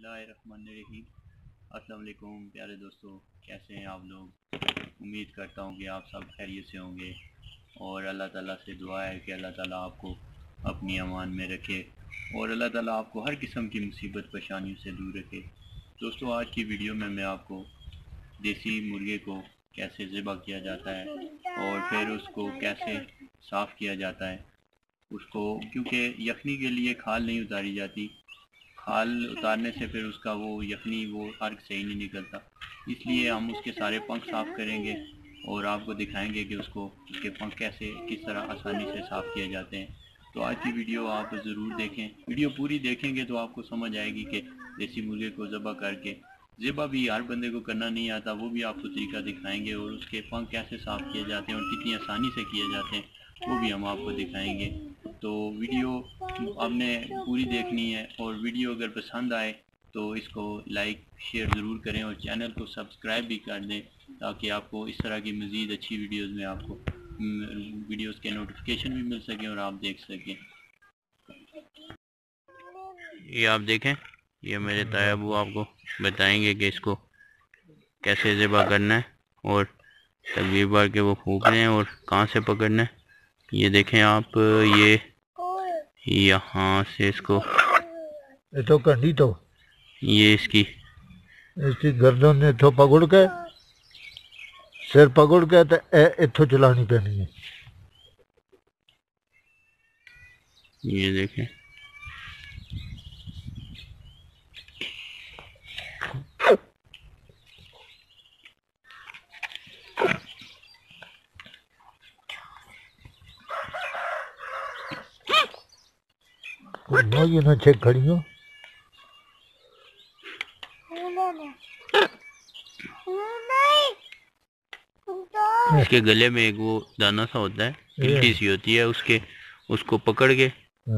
बिस्मिल्लाहिर्रहमानिर्रहीम। अस्सलाम वालेकुम प्यारे दोस्तों, कैसे हैं आप लोग। उम्मीद करता हूँ कि आप सब खैरियत से होंगे और अल्लाह ताला से दुआ है कि अल्लाह ताला आपको अपनी अमान में रखे और अल्लाह ताला आपको हर किस्म की मुसीबत परेशानियों से दूर रखे। दोस्तों, आज की वीडियो में मैं आपको देसी मुर्गे को कैसे ज़िबा किया जाता है और फिर उसको कैसे साफ़ किया जाता है उसको, क्योंकि यखनी के लिए खाल नहीं उतारी जाती। खाल उतारने से फिर उसका वो यखनी वो अर्क सही नहीं निकलता, इसलिए हम उसके सारे पंख साफ़ करेंगे और आपको दिखाएंगे कि उसके पंख कैसे किस तरह आसानी से साफ़ किए जाते हैं। तो आज की वीडियो आप ज़रूर देखें। वीडियो पूरी देखेंगे तो आपको समझ आएगी कि देसी मुर्गे को ज़बह करके, ज़िबा भी हर बंदे को करना नहीं आता, वो भी आपको तरीका दिखाएंगे और उसके पंख कैसे साफ़ किए जाते हैं और कितनी आसानी से किए जाते हैं वो भी हम आपको दिखाएंगे। तो वीडियो आपने पूरी देखनी है और वीडियो अगर पसंद आए तो इसको लाइक शेयर ज़रूर करें और चैनल को सब्सक्राइब भी कर दें ताकि आपको इस तरह की मज़ीद अच्छी वीडियोस में आपको वीडियोस के नोटिफिकेशन भी मिल सकें और आप देख सकें। ये आप देखें, ये मेरे तायाबू आपको बताएंगे कि इसको कैसे ज़िबा करना है और तकबीर बार के वो फूक रहे हैं और कहाँ से पकड़ना है। ये देखें आप, ये यहाँ से इसको तो कंडी तो ये इसकी गर्दन ने इथों पकड़ के सिर पकड़ के तो इथों चलानी पैनी है। ये देखें, ये ना चेक खड़ी हो। इसके गले में एक वो दाना सा होता है, गिल्टी सी होती है, उसको पकड़ के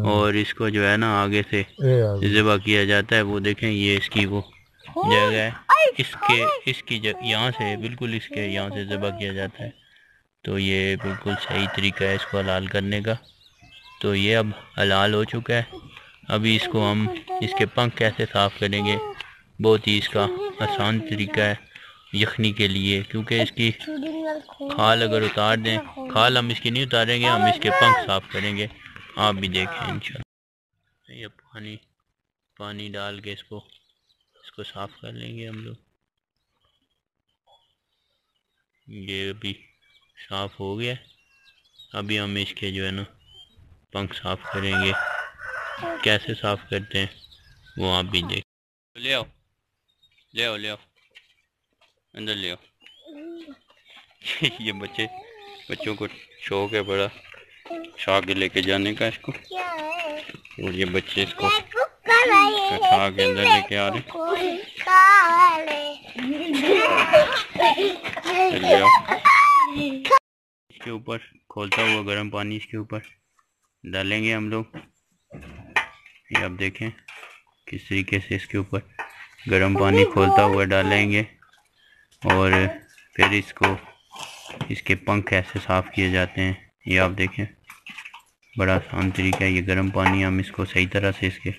और इसको जो है ना आगे से ज़िबा किया जाता है। वो देखें, ये इसकी वो जगह है, इसकी यहाँ से बिल्कुल इसके यहाँ से ज़िबा किया जाता है। तो ये बिल्कुल सही तरीका है इसको हलाल करने का। तो ये अब हलाल हो चुका है। अभी इसको हम इसके पंख कैसे साफ़ करेंगे, बहुत ही इसका आसान तरीका है यखनी के लिए, क्योंकि इसकी खाल अगर उतार दें, खाल हम इसकी नहीं उतारेंगे, हम इसके पंख साफ़ करेंगे। आप भी देखें इंशाल्लाह। ये पानी डाल के इसको साफ़ कर लेंगे हम लोग। ये अभी साफ़ हो गया। अभी हम इसके जो है ना पंख साफ़ करेंगे। कैसे साफ़ करते हैं वो आप भी देख। ले आओ अंदर ले आओ। ये बच्चों को शौक है बड़ा शाह के लेके जाने का इसको, और ये बच्चे इसको उठा के अंदर लेके आ रहे हैं। इसके ऊपर खोलता हुआ गर्म पानी इसके ऊपर डालेंगे हम लोग। ये आप देखें किस तरीके से इसके ऊपर गर्म पानी खोलता हुआ डालेंगे और फिर इसके पंख ऐसे साफ़ किए जाते हैं। ये आप देखें, बड़ा आसान तरीका है। ये गर्म पानी हम इसको सही तरह से इसके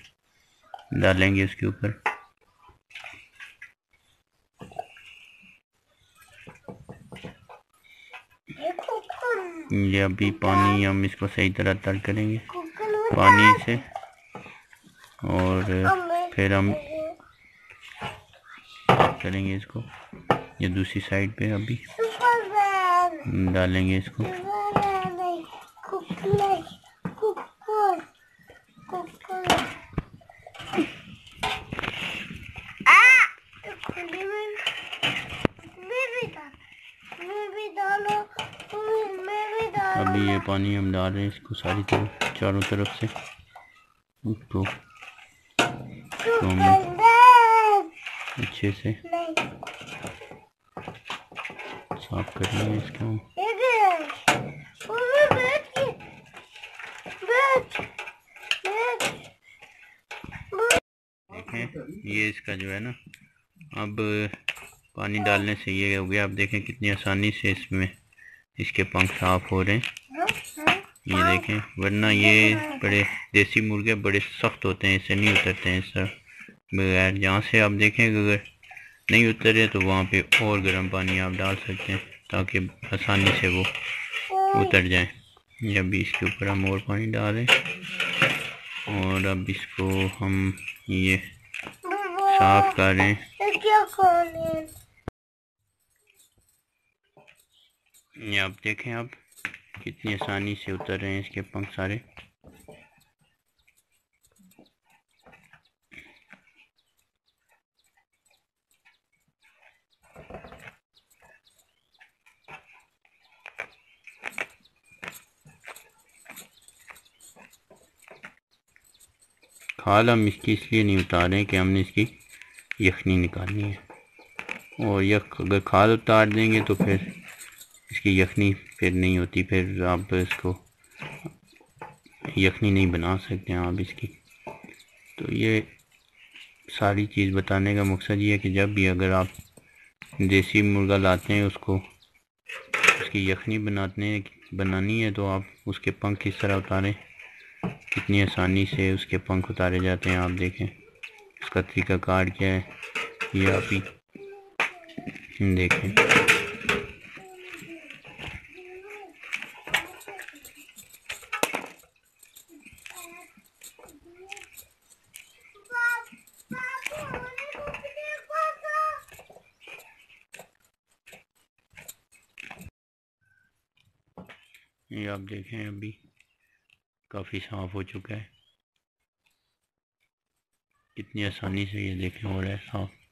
डालेंगे इसके ऊपर। ये अभी पानी हम इसको सही तरह तर करेंगे पानी से और फिर हम करेंगे इसको। ये दूसरी साइड पे अभी डालेंगे इसको। अभी ये पानी हम डाल रहे हैं इसको सारी तरफ, चारों तरफ से। तो हम अच्छे से साफ कर लेंगे इसको। देखें, ये इसका जो है ना अब पानी डालने से ये हो गया। आप देखें कितनी आसानी से इसमें इसके पंख साफ हो रहे हैं। ये देखें, वरना ये बड़े देसी मुर्गे बड़े सख्त होते हैं, इससे नहीं उतरते हैं इस तरह। बगैर। जहाँ से आप देखें अगर नहीं उतरे तो वहाँ पे और गर्म पानी आप डाल सकते हैं ताकि आसानी से वो उतर जाए। जब भी इसके ऊपर हम और पानी डालें और अब इसको हम ये साफ करें। ये आप देखें आप कितनी आसानी से उतर रहे हैं इसके पंख सारे। खाल हम इसकी इसलिए नहीं उतार रहे कि हमने इसकी यखनी निकालनी है, और अगर खाल उतार देंगे तो फिर इसकी यखनी फिर नहीं होती, फिर आप इसको यखनी नहीं बना सकते हैं आप इसकी। तो ये सारी चीज़ बताने का मकसद ये है कि जब भी अगर आप देसी मुर्गा लाते हैं उसको उसकी यखनी बनानी है तो आप उसके पंख किस तरह उतारें, कितनी आसानी से उसके पंख उतारे जाते हैं। आप देखें उसका तरीका कार क्या है, ये आप ही देखें। ये आप देखें अभी काफ़ी साफ़ हो चुका है, कितनी आसानी से ये देखें हो रहा है साफ़।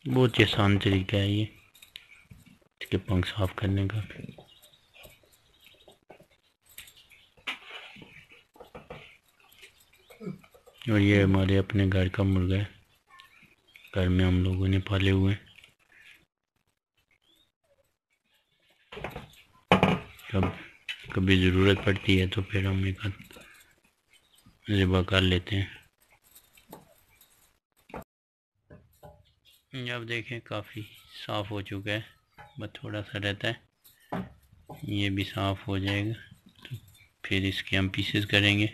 बहुत ही आसान तरीका है ये इसके पंख साफ करने का। और ये हमारे अपने घर का मुर्गा है, घर में हम लोगों ने पाले हुए हैं। जब कभी ज़रूरत पड़ती है तो फिर हम एक ज़िबा कर लेते हैं। जब देखें काफ़ी साफ़ हो चुका है, बस थोड़ा सा रहता है, ये भी साफ़ हो जाएगा तो फिर इसके हम पीसेस करेंगे।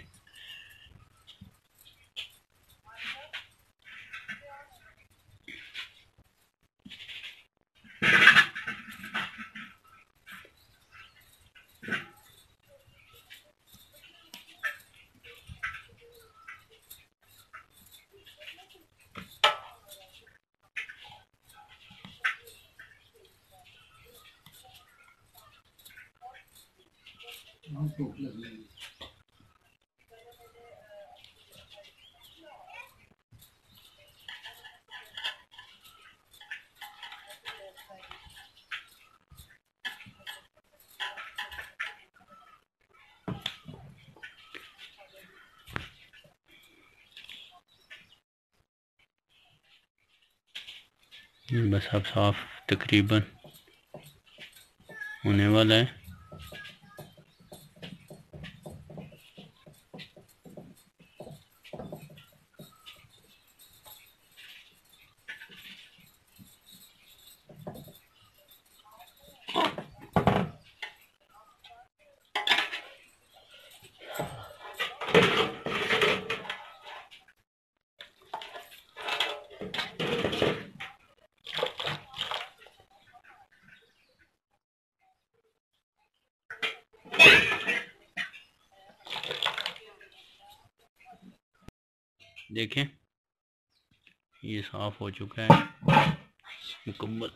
बस अब साफ़ तकरीबन होने वाला है। देखें ये साफ़ हो चुका है मुकम्मल,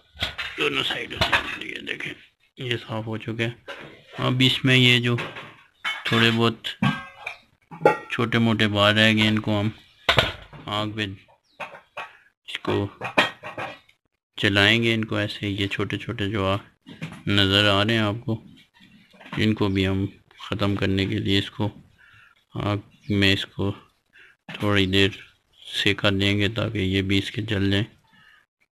दोनों साइडों से। ये देखें ये साफ़ हो चुका है। अब इसमें ये जो थोड़े बहुत छोटे मोटे बाल रह गए इनको हम आग पे इसको चलाएंगे। इनको ऐसे ये छोटे छोटे जो नज़र आ रहे हैं आपको, इनको भी हम ख़त्म करने के लिए इसको आग में इसको थोड़ी देर सेका देंगे ताकि ये भी इसके जल जाएं।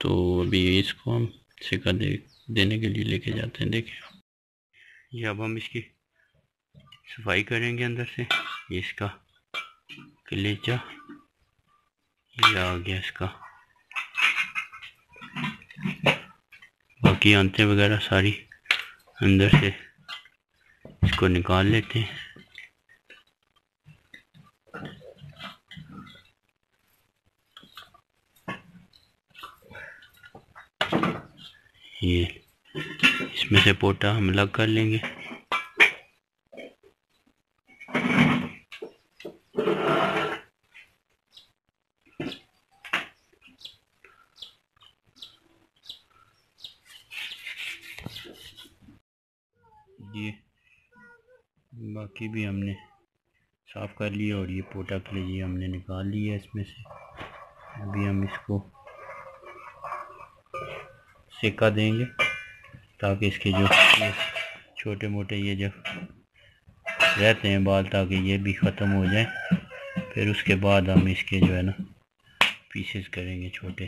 तो अभी इसको हम सेका देने के लिए लेके जाते हैं। देखें ये अब हम इसकी सफाई करेंगे अंदर से। ये इसका कलेजा, ये आ गया इसका, बाकी आंतें वगैरह सारी अंदर से इसको निकाल लेते हैं। ये इसमें से पोटा हम अलग कर लेंगे। ये बाकी भी हमने साफ़ कर लिया और ये पोटा कलेजी हमने निकाल लिया इसमें से। अभी हम इसको सेका देंगे ताकि इसके जो ये छोटे मोटे ये जो रहते हैं बाल, ताकि ये भी ख़त्म हो जाए। फिर उसके बाद हम इसके जो है ना पीसेस करेंगे छोटे,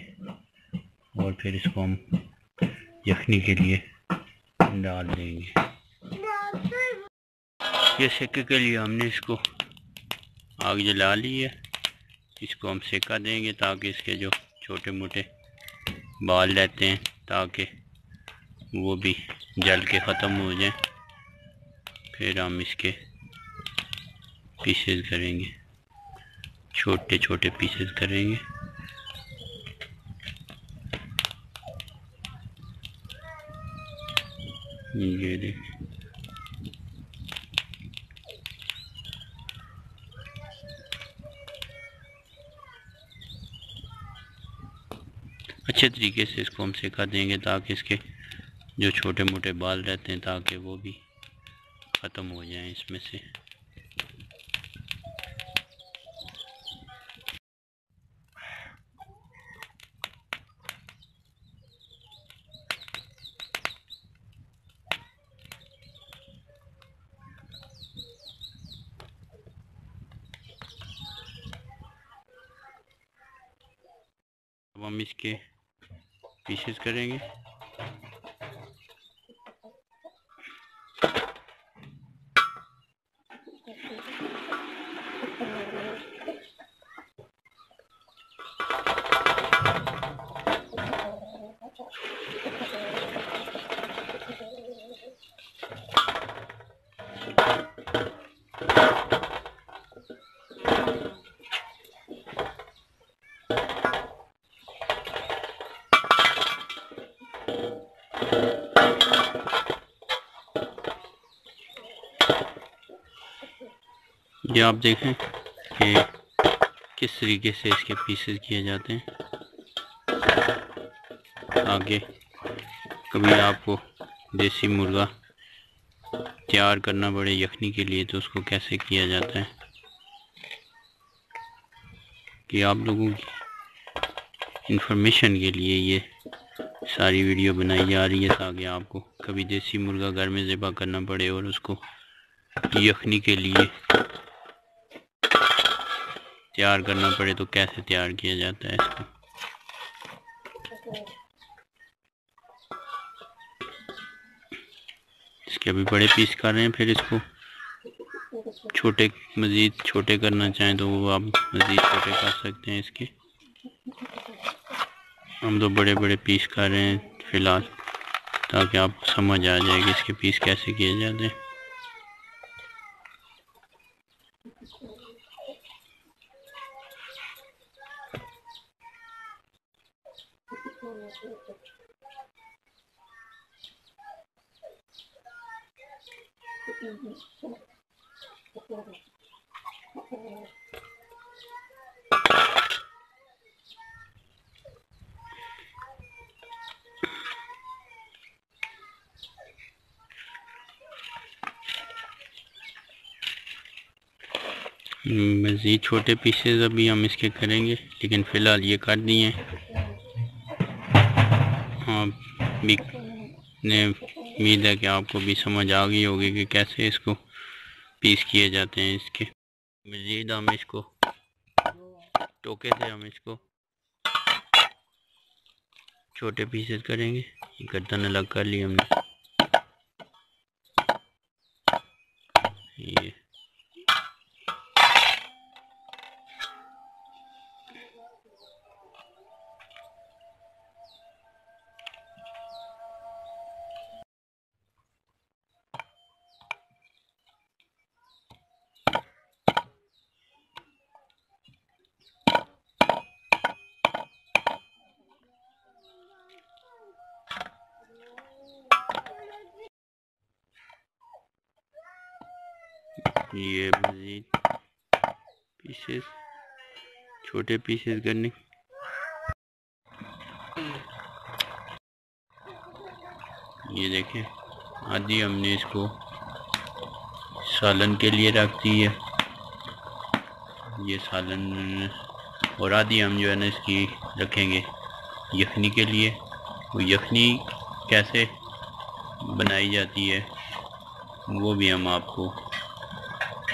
और फिर इसको हम यखनी के लिए डाल देंगे। ये सेके के लिए हमने इसको आग जला ली है। इसको हम सेका देंगे ताकि इसके जो छोटे मोटे बाल रहते हैं ताकि वो भी जल के ख़त्म हो जाए। फिर हम इसके पीसेस करेंगे, छोटे छोटे पीसेस करेंगे। ये देखिए अच्छे तरीके से इसको हम सिखा देंगे ताकि इसके जो छोटे मोटे बाल रहते हैं ताकि वो भी ख़त्म हो जाएं इसमें से। अब हम इसके पीसेस करेंगे। ये आप देखें कि किस तरीके से इसके पीसेस किए जाते हैं। आगे कभी आपको देसी मुर्गा तैयार करना पड़े यखनी के लिए तो उसको कैसे किया जाता है कि आप लोगों की इंफॉर्मेशन के लिए ये सारी वीडियो बनाई जा रही है ताकि आपको कभी देसी मुर्गा घर में ज़िबा करना पड़े और उसको यखनी के लिए तैयार करना पड़े तो कैसे तैयार किया जाता है इसको। इसके अभी बड़े पीस कर रहे हैं, फिर इसको छोटे मज़ीद छोटे करना चाहें तो वो आप मज़ीद छोटे कर सकते हैं इसके। हम तो बड़े बड़े पीस कर रहे हैं फ़िलहाल ताकि आपको समझ आ जाए कि इसके पीस कैसे किए जाते हैं। मज़ीद छोटे पीसेस अभी हम इसके करेंगे, लेकिन फ़िलहाल ये कर दिए हैं। हाँ भी ने उम्मीद है कि आपको भी समझ आ गई होगी कि कैसे इसको पीस किए जाते हैं इसके। मज़ीद हम इसको टोके से हम इसको छोटे पीसेस करेंगे। गर्दन अलग कर ली हमने। ये मज़ीद पीसेस, छोटे पीसेस करने। ये देखें, आधी हमने इसको सालन के लिए रख दी है, ये सालन, और आधी हम जो है ना इसकी रखेंगे यखनी के लिए। वो यखनी कैसे बनाई जाती है वो भी हम आपको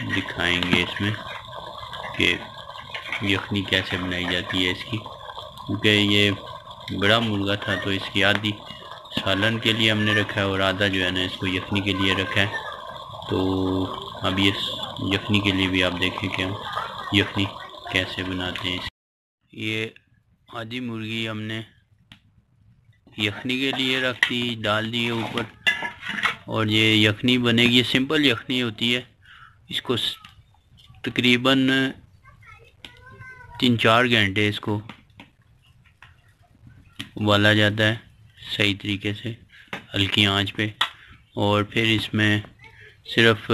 दिखाएंगे इसमें, कि यखनी कैसे बनाई जाती है इसकी। क्योंकि ये बड़ा मुर्गा था तो इसकी आधी सालन के लिए हमने रखा है और आधा जो है ना इसको यखनी के लिए रखा है। तो अब ये यखनी के लिए भी आप देखें कि हम यखनी कैसे बनाते हैं। ये आधी मुर्गी हमने यखनी के लिए रख दी, डाल दी है ऊपर, और ये यखनी बनेगी। ये सिंपल यखनी होती है, इसको तकरीबन 3-4 घंटे इसको उबाला जाता है सही तरीके से हल्की आंच पे। और फिर इसमें सिर्फ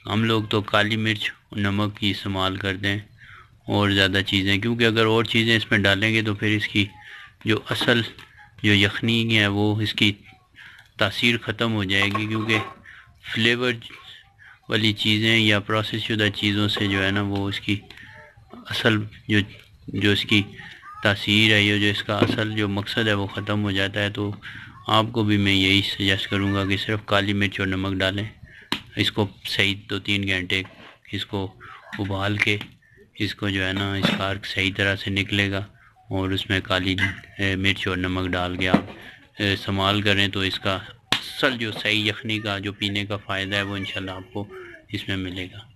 हम लोग तो काली मिर्च और नमक की इस्तेमाल करते हैं और ज़्यादा चीज़ें, क्योंकि अगर और चीज़ें इसमें डालेंगे तो फिर इसकी जो असल जो यखनी है वो इसकी तासीर ख़त्म हो जाएगी। क्योंकि फ्लेवर वाली चीज़ें या प्रोसेस शुदा चीज़ों से जो है ना वो इसकी असल जो इसकी तासीर है, ये जो इसका असल जो मकसद है वो ख़त्म हो जाता है। तो आपको भी मैं यही सजेस्ट करूँगा कि सिर्फ काली मिर्च और नमक डालें, इसको सही 2-3 घंटे इसको उबाल के इसको जो है ना इसका अर्क सही तरह से निकलेगा, और उसमें काली मिर्च और नमक डाल के आप इस्तेमाल करें तो इसका असल जो सही यखनी का जो पीने का फ़ायदा है वो इंशाल्लाह आपको इसमें मिलेगा।